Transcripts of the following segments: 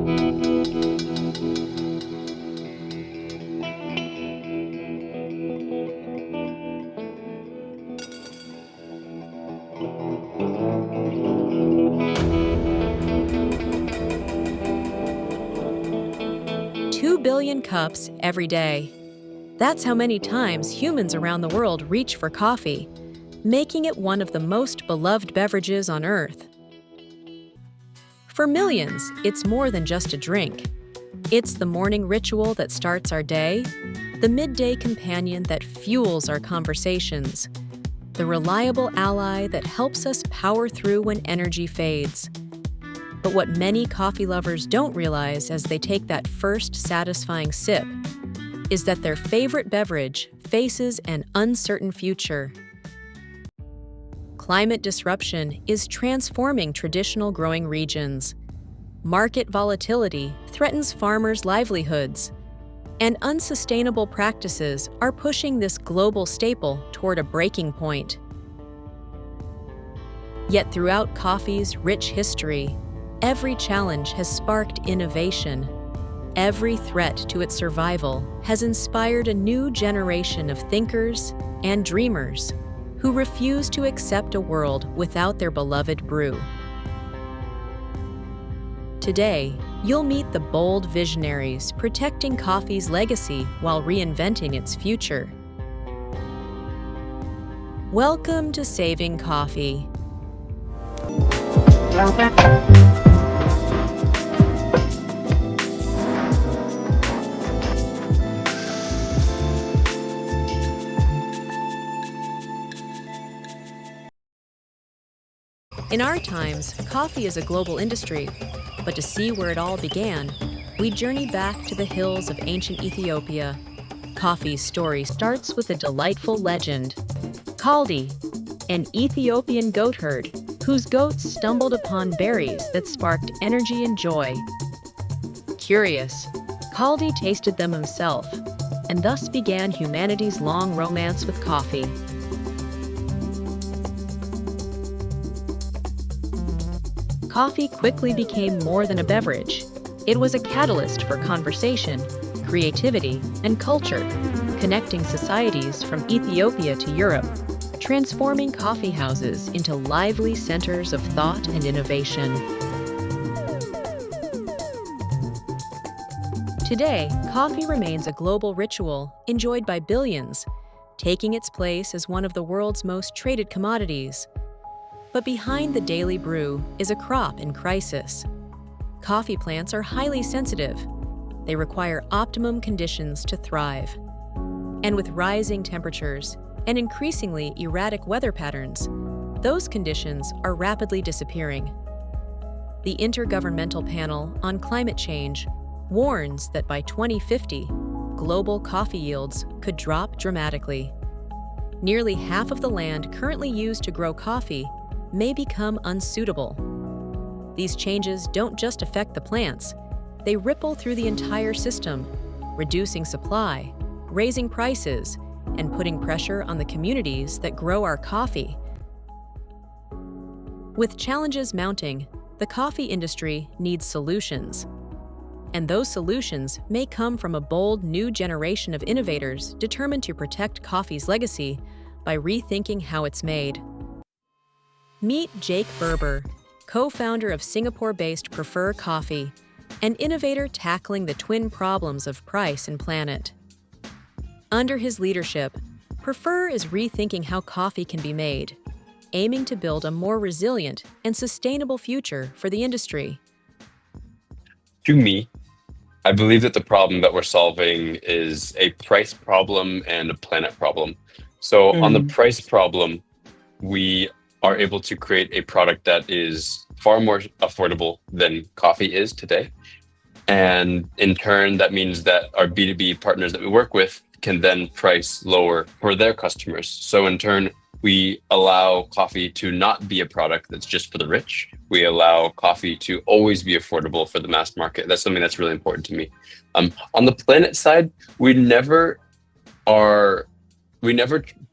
2 billion cups every day. That's how many times humans around the world reach for coffee, making it one of the most beloved beverages on Earth. For millions, it's more than just a drink. It's the morning ritual that starts our day, the midday companion that fuels our conversations, the reliable ally that helps us power through when energy fades. But what many coffee lovers don't realize as they take that first satisfying sip is that their favorite beverage faces an uncertain future. Climate disruption is transforming traditional growing regions. Market volatility threatens farmers' livelihoods, and unsustainable practices are pushing this global staple toward a breaking point. Yet throughout coffee's rich history, every challenge has sparked innovation. Every threat to its survival has inspired a new generation of thinkers and dreamers who refuse to accept a world without their beloved brew. Today, you'll meet the bold visionaries protecting coffee's legacy while reinventing its future. Welcome to Saving Coffee. In our times, coffee is a global industry, but to see where it all began, we journey back to the hills of ancient Ethiopia. Coffee's story starts with a delightful legend. Kaldi, an Ethiopian goat herd whose goats stumbled upon berries that sparked energy and joy. Curious, Kaldi tasted them himself, and thus began humanity's long romance with coffee. Coffee quickly became more than a beverage. It was a catalyst for conversation, creativity, and culture, connecting societies from Ethiopia to Europe, transforming coffee houses into lively centers of thought and innovation. Today, coffee remains a global ritual enjoyed by billions, taking its place as one of the world's most traded commodities. But behind the daily brew is a crop in crisis. Coffee plants are highly sensitive. They require optimum conditions to thrive. And with rising temperatures and increasingly erratic weather patterns, those conditions are rapidly disappearing. The Intergovernmental Panel on Climate Change warns that by 2050, global coffee yields could drop dramatically. Nearly half of the land currently used to grow coffee may become unsuitable. These changes don't just affect the plants, they ripple through the entire system, reducing supply, raising prices, and putting pressure on the communities that grow our coffee. With challenges mounting, the coffee industry needs solutions. And those solutions may come from a bold new generation of innovators determined to protect coffee's legacy by rethinking how it's made. Meet Jake Berber, co-founder of Singapore-based Prefer Coffee, an innovator tackling the twin problems of price and planet. Under his leadership, Prefer is rethinking how coffee can be made, aiming to build a more resilient and sustainable future for the industry. To me, I believe that the problem that we're solving is a price problem and a planet problem. So on the price problem, we are able to create a product that is far more affordable than coffee is today. And in turn, that means that our B2B partners that we work with can then price lower for their customers. So in turn, we allow coffee to not be a product that's just for the rich. We allow coffee to always be affordable for the mass market. That's something that's really important to me. On the planet side, we never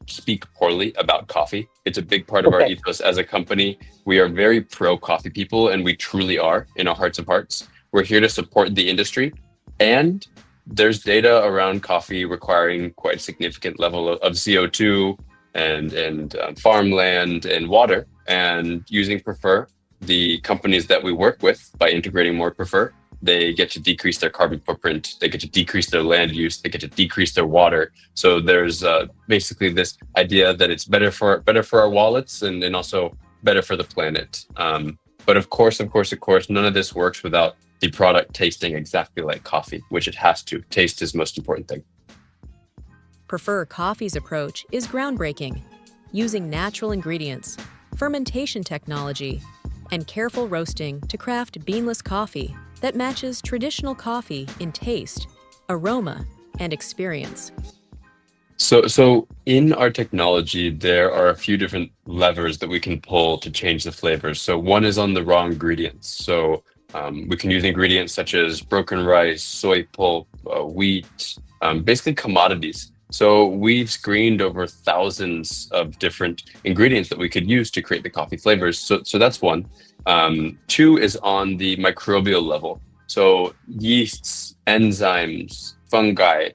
speak poorly about coffee. It's a big part of our ethos as a company. We are very pro coffee people, and we truly are in our hearts of hearts. We're here to support the industry. And there's data around coffee requiring quite a significant level of CO2 and farmland and water. And using Prefer, the companies that we work with, by integrating more Prefer, they get to decrease their carbon footprint, they get to decrease their land use, they get to decrease their water. So there's basically this idea that it's better for our wallets and also better for the planet. But of course, none of this works without the product tasting exactly like coffee, which it has to. Taste is the most important thing. Prefer Coffee's approach is groundbreaking, using natural ingredients, fermentation technology, and careful roasting to craft beanless coffee that matches traditional coffee in taste, aroma, and experience. So in our technology, there are a few different levers that we can pull to change the flavors. So one is on the raw ingredients. So we can use ingredients such as broken rice, soy pulp, wheat, basically commodities. So we've screened over thousands of different ingredients that we could use to create the coffee flavors. So that's one. Two is on the microbial level. So yeasts, enzymes, fungi,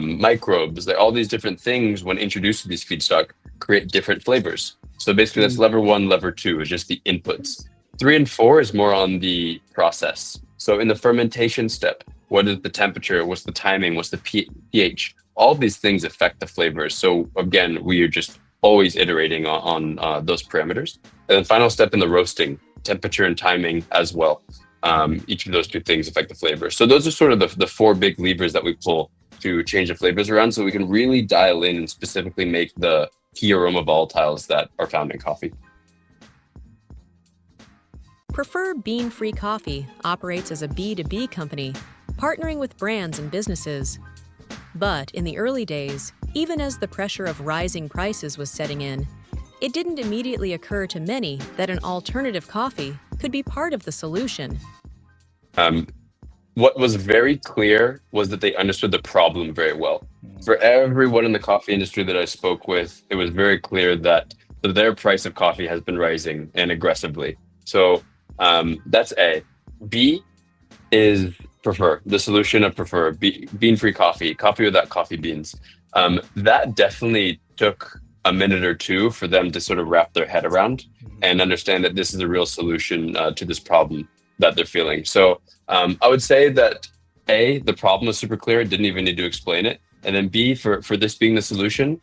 microbes, all these different things, when introduced to these feedstock, create different flavors. So basically that's lever one, lever two is just the inputs. 3 and 4 is more on the process. So in the fermentation step, what is the temperature? What's the timing? What's the pH? All these things affect the flavors. So again, we are just always iterating on those parameters. And then final step in the roasting, temperature and timing as well. Each of those two things affect the flavors. So those are sort of the 4 big levers that we pull to change the flavors around, so we can really dial in and specifically make the key aroma volatiles that are found in coffee. Prefer Bean-Free Coffee operates as a B2B company, partnering with brands and businesses. But in the early days, even as the pressure of rising prices was setting in, it didn't immediately occur to many that an alternative coffee could be part of the solution. What was very clear was that they understood the problem very well. For everyone in the coffee industry that I spoke with, it was very clear that their price of coffee has been rising and aggressively. So that's A. B is Prefer, the solution of Prefer, bean-free coffee without coffee beans. That definitely took a minute or two for them to sort of wrap their head around and understand that this is a real solution to this problem that they're feeling. So I would say that A, the problem was super clear, didn't even need to explain it. And then B, for this being the solution,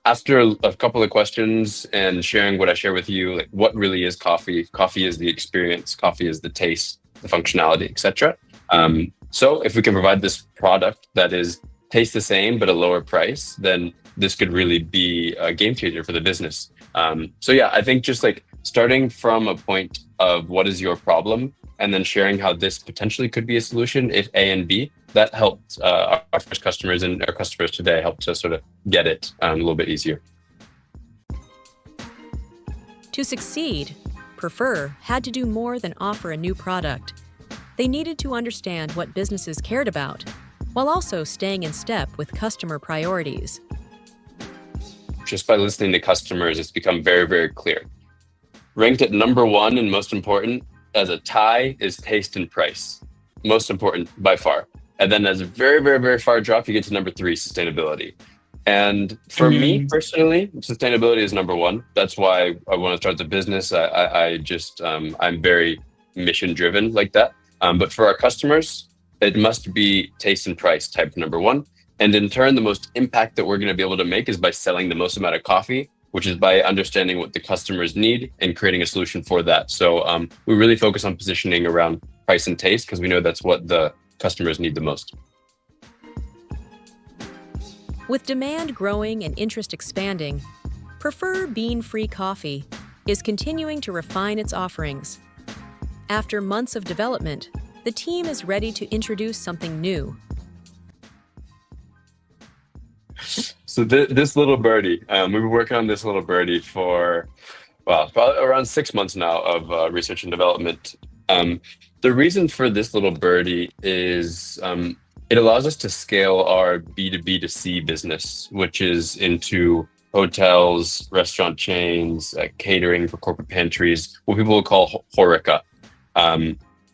after a couple of questions and sharing what I share with you, like what really is coffee? Coffee is the experience, coffee is the taste, the functionality, etc. So if we can provide this product that tastes the same but a lower price, then this could really be a game changer for the business. So yeah, I think just like starting from a point of what is your problem and then sharing how this potentially could be a solution, if A and B, that helped our first customers and our customers today helped to sort of get it a little bit easier. To succeed, Prefer had to do more than offer a new product. They needed to understand what businesses cared about, while also staying in step with customer priorities. Just by listening to customers, it's become very, very clear. Ranked at number 1 and most important as a tie is taste and price. Most important by far. And then as a very, very, very far drop, you get to number 3, sustainability. And for me personally, sustainability is number 1. That's why I want to start the business. I'm very mission driven like that. But for our customers, it must be taste and price type number 1. And in turn, the most impact that we're going to be able to make is by selling the most amount of coffee, which is by understanding what the customers need and creating a solution for that. So we really focus on positioning around price and taste because we know that's what the customers need the most. With demand growing and interest expanding, Prefer Bean-Free Coffee is continuing to refine its offerings. After months of development, the team is ready to introduce something new. So this little birdie, we've been working on this little birdie for, probably around 6 months now of research and development. The reason for this little birdie is it allows us to scale our B2B2C business, which is into hotels, restaurant chains, catering for corporate pantries, what people will call HoReCa.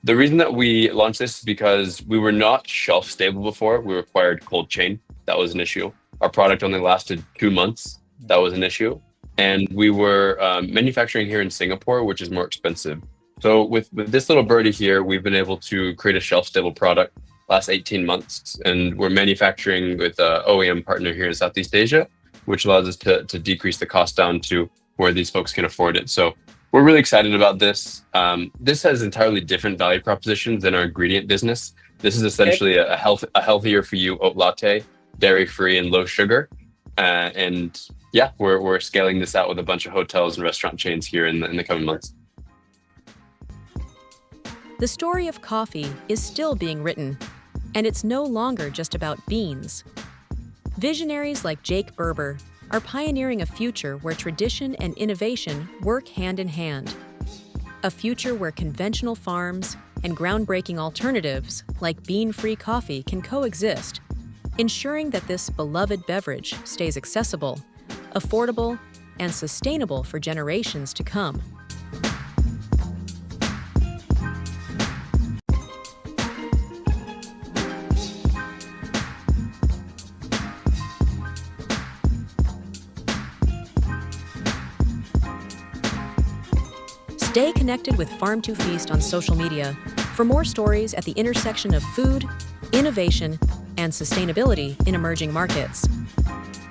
The reason that we launched this is because we were not shelf stable before. We required cold chain. That was an issue. Our product only lasted 2 months. That was an issue. And we were manufacturing here in Singapore, which is more expensive. So with this little birdie here, we've been able to create a shelf stable product last 18 months. And we're manufacturing with an OEM partner here in Southeast Asia, which allows us to decrease the cost down to where these folks can afford it. So we're really excited about this. This has entirely different value propositions than our ingredient business. This is essentially a healthier for you oat latte, dairy free and low sugar. And yeah, we're scaling this out with a bunch of hotels and restaurant chains here in the coming months. The story of coffee is still being written, and it's no longer just about beans. Visionaries like Jake Berber are pioneering a future where tradition and innovation work hand in hand. A future where conventional farms and groundbreaking alternatives like bean-free coffee can coexist, ensuring that this beloved beverage stays accessible, affordable, and sustainable for generations to come. Stay connected with Farm to Feast on social media for more stories at the intersection of food, innovation, and sustainability in emerging markets.